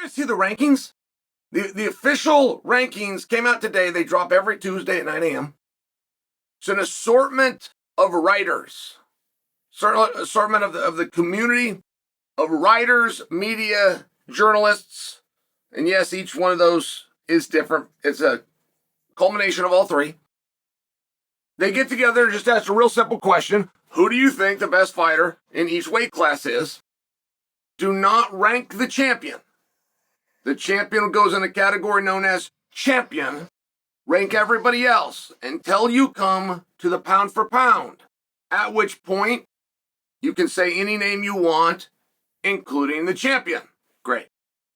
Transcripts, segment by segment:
guys see the rankings? The official rankings came out today. They drop every Tuesday at 9 a.m. It's an assortment of writers, assortment of the community of writers, media, journalists. And yes, each one of those is different. It's a culmination of all three. They get together and just ask a real simple question. Who do you think the best fighter in each weight class is? Do not rank the champion. The champion goes in a category known as champion. Rank everybody else until you come to the pound for pound, at which point you can say any name you want, including the champion. Great.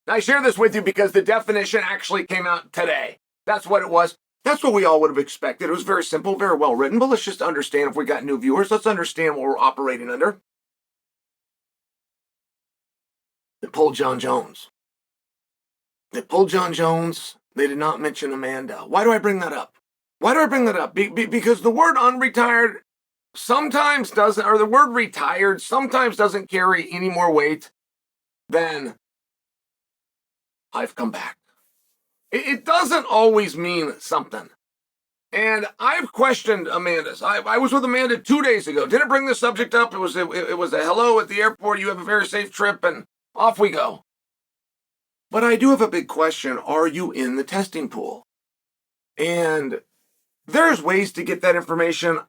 Now, I share this with you because the definition actually came out today. That's what it was. That's what we all would have expected. It was very simple, very well written, but let's just understand if we got new viewers, let's understand what we're operating under. They pulled Jon Jones. They pulled Jon Jones. They did not mention Amanda. Why do I bring that up? Why do I bring that up? Because the word unretired sometimes doesn't, or the word retired sometimes doesn't carry any more weight than I've come back. It doesn't always mean something. And I've questioned Amanda's. I was with Amanda 2 days ago. Didn't bring the subject up. It was a hello at the airport. You have a very safe trip, and off we go. But I do have a big question. Are you in the testing pool? And there's ways to get that information.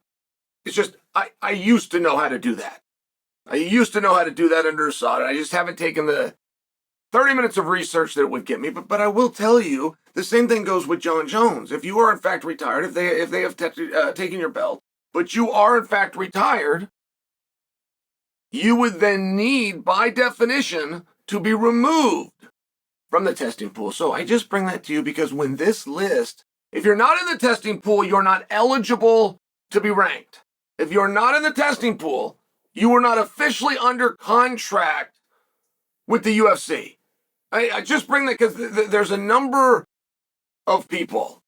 It's just, I used to know how to do that. I used to know how to do that under Assad. I just haven't taken the 30 minutes of research that it would get me. But I will tell you, the same thing goes with Jon Jones. If you are in fact retired, if they have taken your belt, but you are in fact retired, you would then need, by definition, to be removed from the testing pool. So I just bring that to you because when this list, if you're not in the testing pool, you're not eligible to be ranked. If you're not in the testing pool, you are not officially under contract with the UFC. I just bring that because there's a number of people.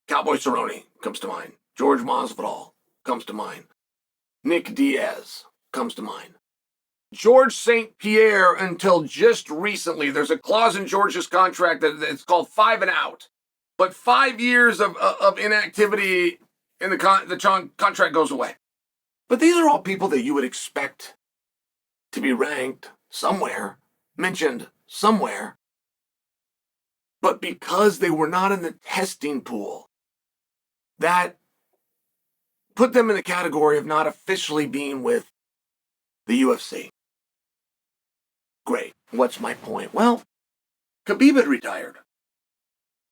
Cowboy Cerrone comes to mind. George Masvidal comes to mind. Nick Diaz comes to mind. George St. Pierre, until just recently, there's a clause in George's contract that it's called 5 and out. But 5 years of inactivity in the contract goes away. But these are all people that you would expect to be ranked somewhere, mentioned somewhere. But because they were not in the testing pool, that put them in the category of not officially being with the UFC. Great. What's my point? Well, Khabib had retired.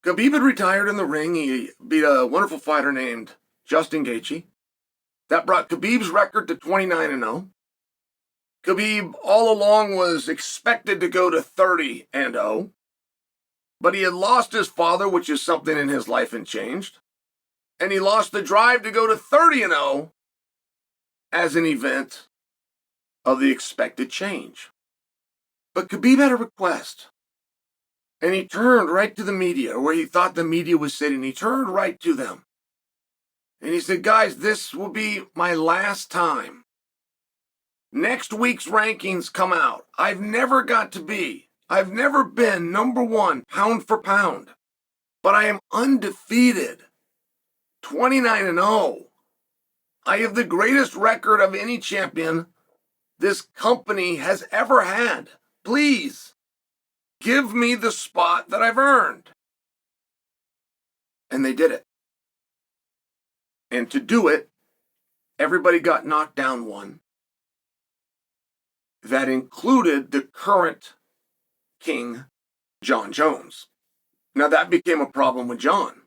Khabib had retired in the ring. He beat a wonderful fighter named Justin Gaethje. That brought Khabib's record to 29-0. Khabib all along was expected to go to 30-0. But he had lost his father, which is something in his life and changed. And he lost the drive to go to 30-0 as an event of the expected change. But Khabib had a request. And he turned right to the media, where he thought the media was sitting. He turned right to them. And he said, guys, this will be my last time. Next week's rankings come out. I've never been number one pound for pound. But I am undefeated. 29-0. I have the greatest record of any champion this company has ever had. Please, give me the spot that I've earned. And they did it. And to do it, everybody got knocked down one. That included the current king, Jon Jones. Now that became a problem with Jon.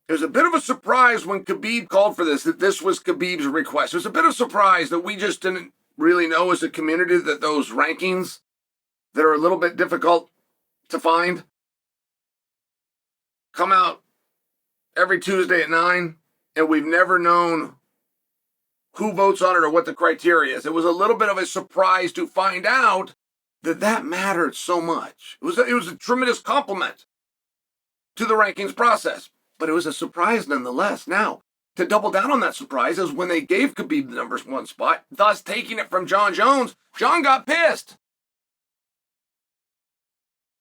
It was a bit of a surprise when Khabib called for this, that this was Khabib's request. It was a bit of a surprise that we just didn't really know as a community that those rankings that are a little bit difficult to find come out every Tuesday at 9, and we've never known who votes on it or what the criteria is. It was a little bit of a surprise to find out that mattered so much. It was a tremendous compliment to the rankings process, but it was a surprise nonetheless. Now, to double down on that surprise is when they gave Khabib the number one spot, thus taking it from Jon Jones. Jon got pissed.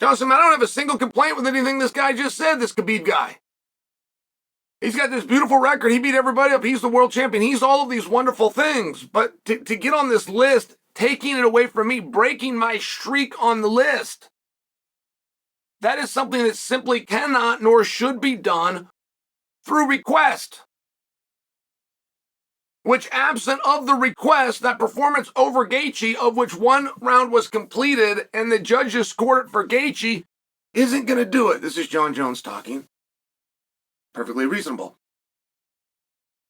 Jon Jones, I don't have a single complaint with anything this guy just said, this Khabib guy. He's got this beautiful record. He beat everybody up. He's the world champion. He's all of these wonderful things. But to get on this list, taking it away from me, breaking my streak on the list, that is something that simply cannot nor should be done through request. Which, absent of the request, that performance over Gaethje, of which one round was completed and the judges scored it for Gaethje, isn't going to do it. This is Jon Jones talking. Perfectly reasonable.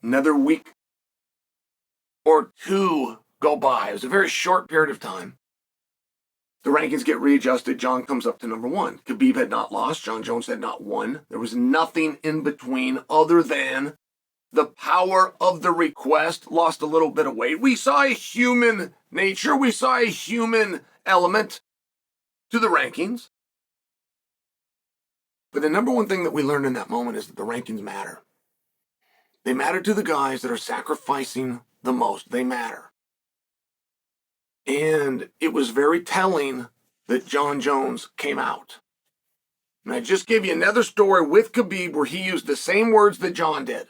Another week or two go by. It was a very short period of time. The rankings get readjusted. Jon comes up to number one. Khabib had not lost. Jon Jones had not won. There was nothing in between other than the power of the request. Lost a little bit of weight. We saw a human nature. We saw a human element to the rankings. But the number one thing that we learned in that moment is that the rankings matter. They matter to the guys that are sacrificing the most. They matter. And it was very telling that Jon Jones came out. And I just gave you another story with Khabib where he used the same words that Jon did,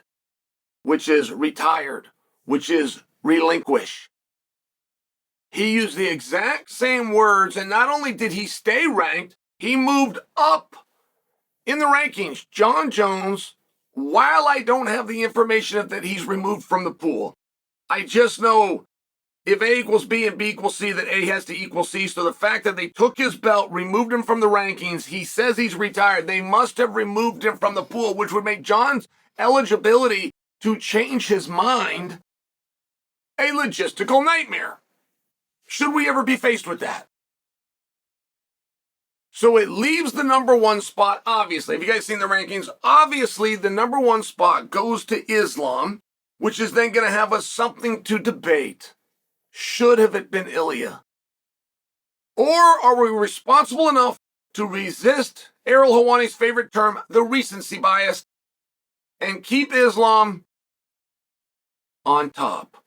which is retired, which is relinquish. He used the exact same words, and not only did he stay ranked, he moved up in the rankings. Jon Jones, while I don't have the information that he's removed from the pool, I just know if A equals B and B equals C, that A has to equal C. So the fact that they took his belt, removed him from the rankings, he says he's retired, they must have removed him from the pool, which would make Jon's eligibility to change his mind a logistical nightmare. Should we ever be faced with that? So it leaves the number one spot, obviously. Have you guys seen the rankings? Obviously, the number one spot goes to Islam, which is then going to have us something to debate. Should have it been Ilia? Or are we responsible enough to resist Ariel Helwani's favorite term, the recency bias, and keep Islam on top?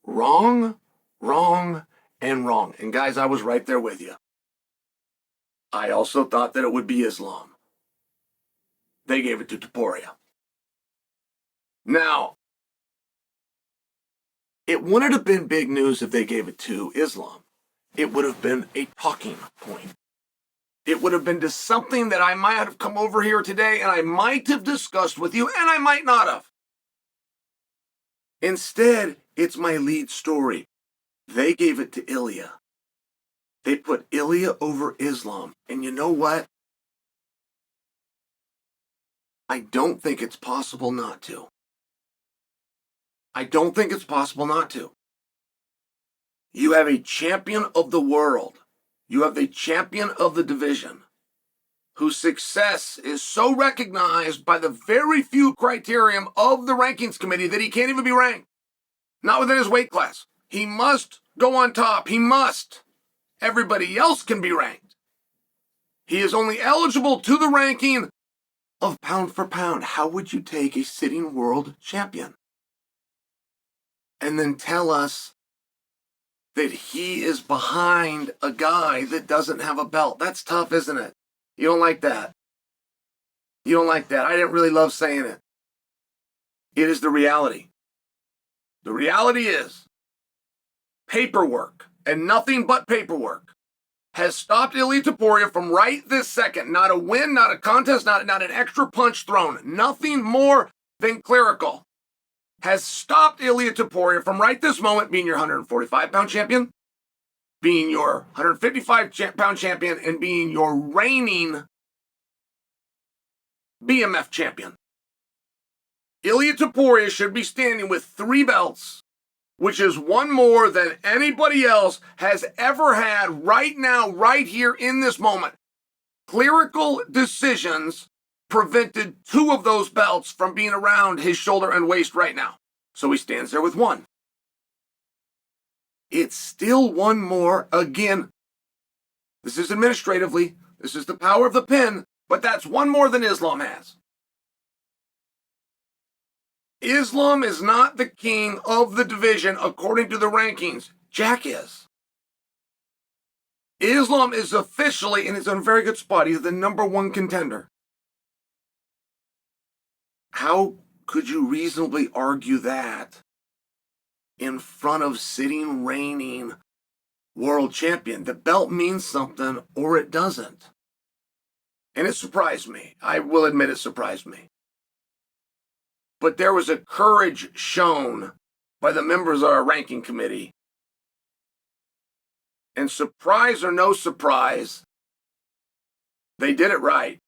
Wrong, wrong, and wrong. And guys, I was right there with you. I also thought that it would be Islam. They gave it to Topuria. Now, it wouldn't have been big news if they gave it to Islam. It would have been a talking point. It would have been to something that I might have come over here today and I might have discussed with you, and I might not have. Instead, it's my lead story. They gave it to Ilia. They put Ilia over Islam. And you know what? I don't think it's possible not to. I don't think it's possible not to. You have a champion of the world. You have the champion of the division whose success is so recognized by the very few criterion of the rankings committee that he can't even be ranked. Not within his weight class. He must go on top. He must. Everybody else can be ranked. He is only eligible to the ranking of pound for pound. How would you take a sitting world champion and then tell us that he is behind a guy that doesn't have a belt? That's tough, isn't it? You don't like that. You don't like that. I didn't really love saying it. It is the reality. The reality is paperwork, and nothing but paperwork, has stopped Ilia Topuria from right this second. Not a win, not a contest, not an extra punch thrown. Nothing more than clerical has stopped Ilia Topuria from right this moment being your 145-pound champion, being your 155-pound champion, and being your reigning BMF champion. Ilia Topuria should be standing with 3 belts, which is one more than anybody else has ever had right now, right here in this moment. Clerical decisions prevented 2 of those belts from being around his shoulder and waist right now. So he stands there with 1. It's still 1 more. Again, this is administratively, this is the power of the pen, but that's 1 more than Islam has. Islam is not the king of the division according to the rankings. Jack is. Islam is officially, and it's in a very good spot, he's the #1 contender. How could you reasonably argue that in front of sitting, reigning world champion? The belt means something or it doesn't. And it surprised me. I will admit it surprised me. But there was a courage shown by the members of our ranking committee. And surprise or no surprise, they did it right.